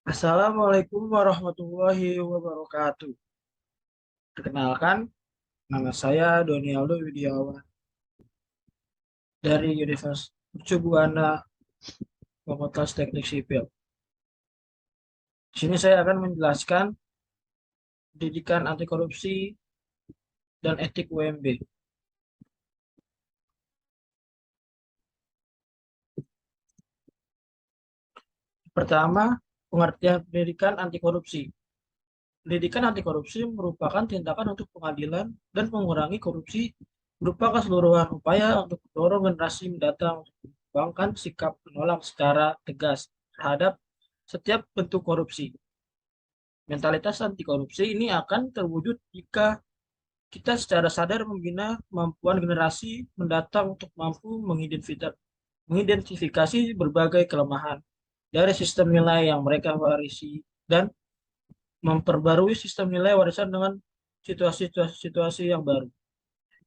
Assalamualaikum warahmatullahi wabarakatuh. Perkenalkan, nama saya Doni Aldo Widiawan dari Universitas Mercubuana Fakultas Teknik Sipil. Di sini saya akan menjelaskan pendidikan anti korupsi dan etik UMB. Pertama, pengertian pendidikan anti korupsi. Pendidikan anti korupsi merupakan tindakan untuk pengadilan dan mengurangi korupsi berupa keseluruhan upaya untuk mendorong generasi mendatang untuk mengembangkan sikap menolak secara tegas terhadap setiap bentuk korupsi. Mentalitas anti korupsi ini akan terwujud jika kita secara sadar membina kemampuan generasi mendatang untuk mampu mengidentifikasi berbagai kelemahan dari sistem nilai yang mereka warisi dan memperbarui sistem nilai warisan dengan situasi-situasi yang baru.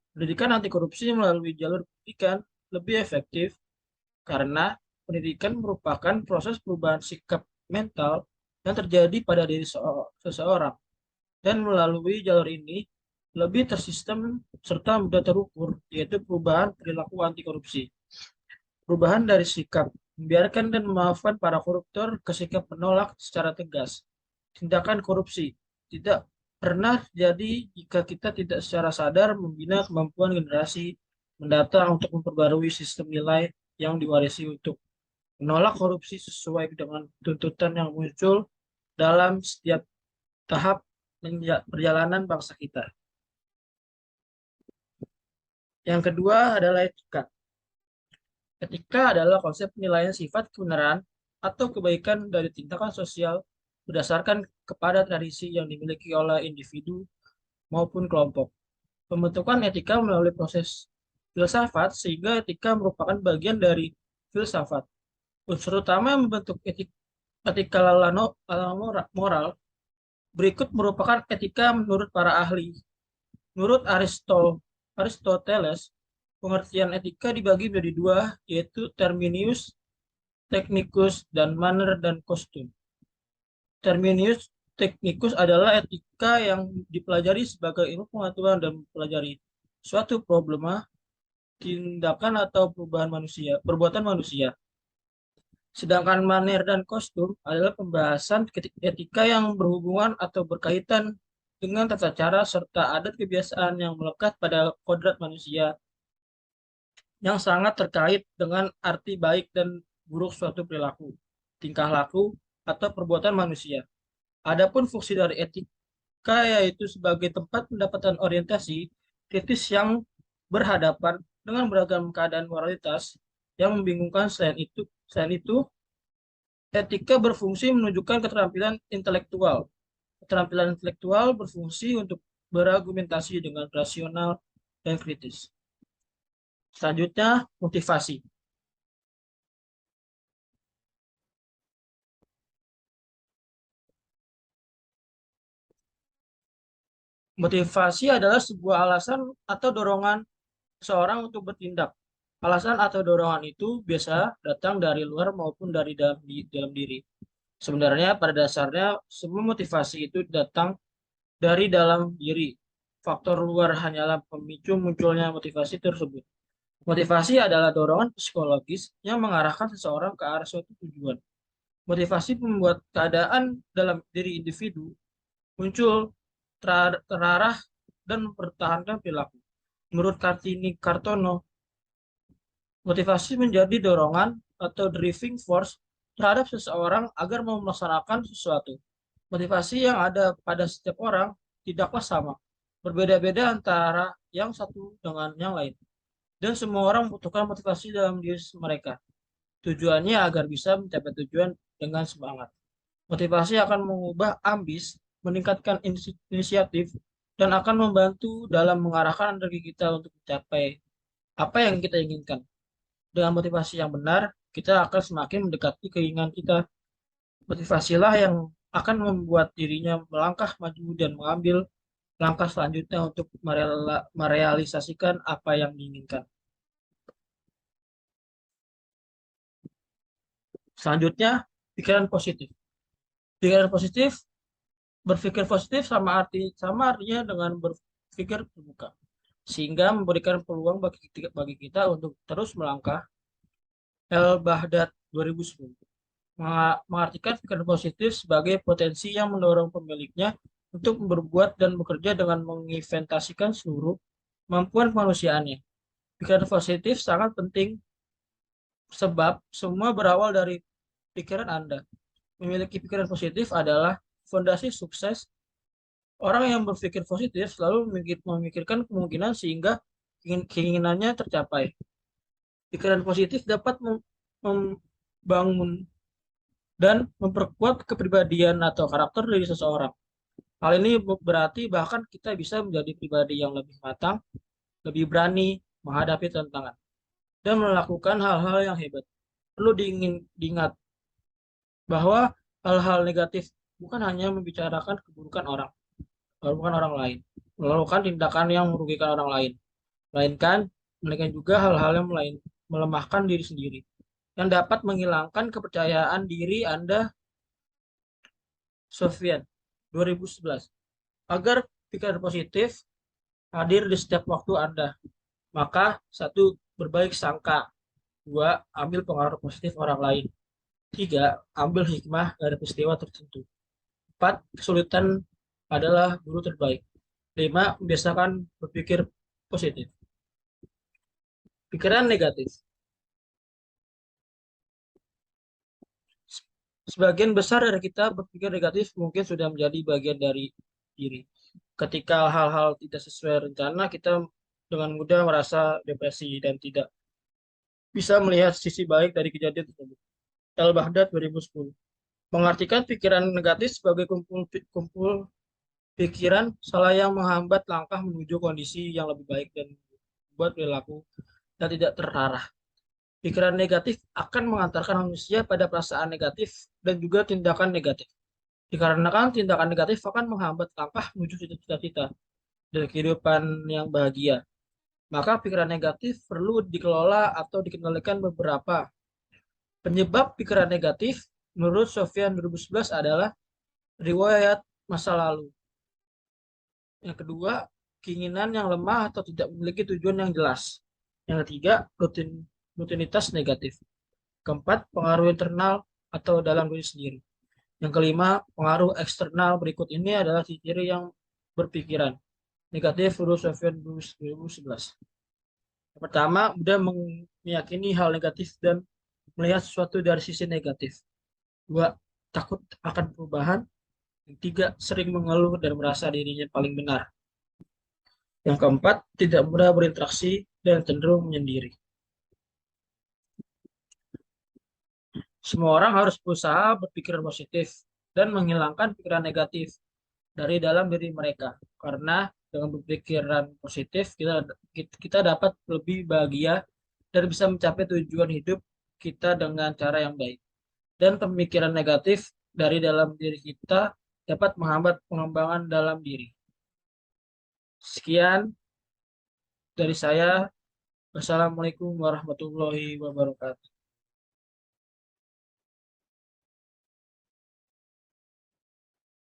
Pendidikan anti korupsi melalui jalur pendidikan lebih efektif karena pendidikan merupakan proses perubahan sikap mental yang terjadi pada diri seseorang, dan melalui jalur ini lebih tersistem serta mudah terukur, yaitu perubahan perilaku anti korupsi. Perubahan dari sikap membiarkan dan memaafkan para koruptor ke sikap menolak secara tegas tindakan korupsi tidak pernah terjadi jika kita tidak secara sadar membina kemampuan generasi mendatang untuk memperbarui sistem nilai yang diwarisi untuk menolak korupsi sesuai dengan tuntutan yang muncul dalam setiap tahap perjalanan bangsa kita. Yang kedua adalah etika. Etika adalah konsep penilaian sifat kebenaran atau kebaikan dari tindakan sosial berdasarkan kepada tradisi yang dimiliki oleh individu maupun kelompok. Pembentukan etika melalui proses filsafat, sehingga etika merupakan bagian dari filsafat. Unsur utama yang membentuk etika moral berikut merupakan etika menurut para ahli. Menurut Aristoteles, pengertian etika dibagi menjadi dua, yaitu terminus technicus dan manner dan kostum. Terminus technicus adalah etika yang dipelajari sebagai ilmu pengetahuan dan mempelajari suatu problema, tindakan atau perbuatan manusia. Sedangkan manner dan kostum adalah pembahasan etika yang berhubungan atau berkaitan dengan tata cara serta adat kebiasaan yang melekat pada kodrat manusia, yang sangat terkait dengan arti baik dan buruk suatu perilaku, tingkah laku, atau perbuatan manusia. Adapun fungsi dari etika yaitu sebagai tempat pendapatan orientasi kritis yang berhadapan dengan beragam keadaan moralitas yang membingungkan. Selain itu, etika berfungsi menunjukkan keterampilan intelektual. Keterampilan intelektual berfungsi untuk berargumentasi dengan rasional dan kritis. Selanjutnya, motivasi. Motivasi adalah sebuah alasan atau dorongan seorang untuk bertindak. Alasan atau dorongan itu biasa datang dari luar maupun dari dalam diri. Sebenarnya pada dasarnya semua motivasi itu datang dari dalam diri. Faktor luar hanyalah pemicu munculnya motivasi tersebut. Motivasi adalah dorongan psikologis yang mengarahkan seseorang ke arah suatu tujuan. Motivasi membuat keadaan dalam diri individu muncul terarah dan mempertahankan perilaku. Menurut Kartini Kartono, motivasi menjadi dorongan atau driving force terhadap seseorang agar mau melaksanakan sesuatu. Motivasi yang ada pada setiap orang tidaklah sama, berbeda-beda antara yang satu dengan yang lain. Dan semua orang membutuhkan motivasi dalam diri mereka. Tujuannya agar bisa mencapai tujuan dengan semangat. Motivasi akan mengubah ambis, meningkatkan inisiatif, dan akan membantu dalam mengarahkan energi kita untuk mencapai apa yang kita inginkan. Dengan motivasi yang benar, kita akan semakin mendekati keinginan kita. Motivasilah yang akan membuat dirinya melangkah maju dan mengambil langkah selanjutnya untuk merealisasikan apa yang diinginkan. Selanjutnya, pikiran positif. Pikiran positif, berpikir positif sama artinya dengan berpikir terbuka, sehingga memberikan peluang bagi kita untuk terus melangkah. El-Baghdad 2010 mengartikan pikiran positif sebagai potensi yang mendorong pemiliknya untuk berbuat dan bekerja dengan menginvestasikan seluruh kemampuan kemanusiaannya. Pikiran positif sangat penting sebab semua berawal dari pikiran Anda. Memiliki pikiran positif adalah fondasi sukses. Orang yang berpikir positif selalu memikirkan kemungkinan sehingga keinginannya tercapai. Pikiran positif dapat membangun dan memperkuat kepribadian atau karakter dari seseorang. Hal ini berarti bahkan kita bisa menjadi pribadi yang lebih matang, lebih berani menghadapi tantangan, dan melakukan hal-hal yang hebat. Perlu diingat bahwa hal-hal negatif bukan hanya membicarakan keburukan orang lain, melakukan tindakan yang merugikan orang lain, melainkan juga hal-hal yang melemahkan diri sendiri, yang dapat menghilangkan kepercayaan diri Anda. Sofian 2011. Agar pikiran positif hadir di setiap waktu Anda, maka satu, berbaik sangka. Dua, ambil pengaruh positif orang lain. Tiga, ambil hikmah dari peristiwa tertentu. Empat, kesulitan adalah guru terbaik. Lima, membiasakan berpikir positif. Pikiran negatif. Sebagian besar dari kita berpikir negatif mungkin sudah menjadi bagian dari diri. Ketika hal-hal tidak sesuai rencana, kita dengan mudah merasa depresi dan tidak bisa melihat sisi baik dari kejadian tersebut. El-Baghdad 2010 mengartikan pikiran negatif sebagai kumpul pikiran salah yang menghambat langkah menuju kondisi yang lebih baik dan membuat perilaku dan tidak terarah. Pikiran negatif akan mengantarkan manusia pada perasaan negatif dan juga tindakan negatif. Dikarenakan tindakan negatif akan menghambat langkah menuju cita-cita dan kehidupan yang bahagia. Maka pikiran negatif perlu dikelola atau dikendalikan beberapa. Penyebab pikiran negatif menurut Sofyan 2011 adalah riwayat masa lalu. Yang kedua, keinginan yang lemah atau tidak memiliki tujuan yang jelas. Yang ketiga, rutinitas negatif. Keempat, pengaruh internal atau dalam diri sendiri. Yang kelima, pengaruh eksternal. Berikut ini adalah ciri yang berpikiran negatif menurut Sofyan 2011. Yang pertama, mudah meyakini hal negatif dan melihat sesuatu dari sisi negatif. Dua, takut akan perubahan. Yang tiga, sering mengeluh dan merasa dirinya paling benar. Yang keempat, tidak mudah berinteraksi dan cenderung menyendiri. Semua orang harus berusaha berpikir positif dan menghilangkan pikiran negatif dari dalam diri mereka. Karena dengan berpikiran positif, kita dapat lebih bahagia dan bisa mencapai tujuan hidup kita dengan cara yang baik. Dan pemikiran negatif dari dalam diri kita dapat menghambat pengembangan dalam diri. Sekian dari saya. Wassalamualaikum warahmatullahi wabarakatuh.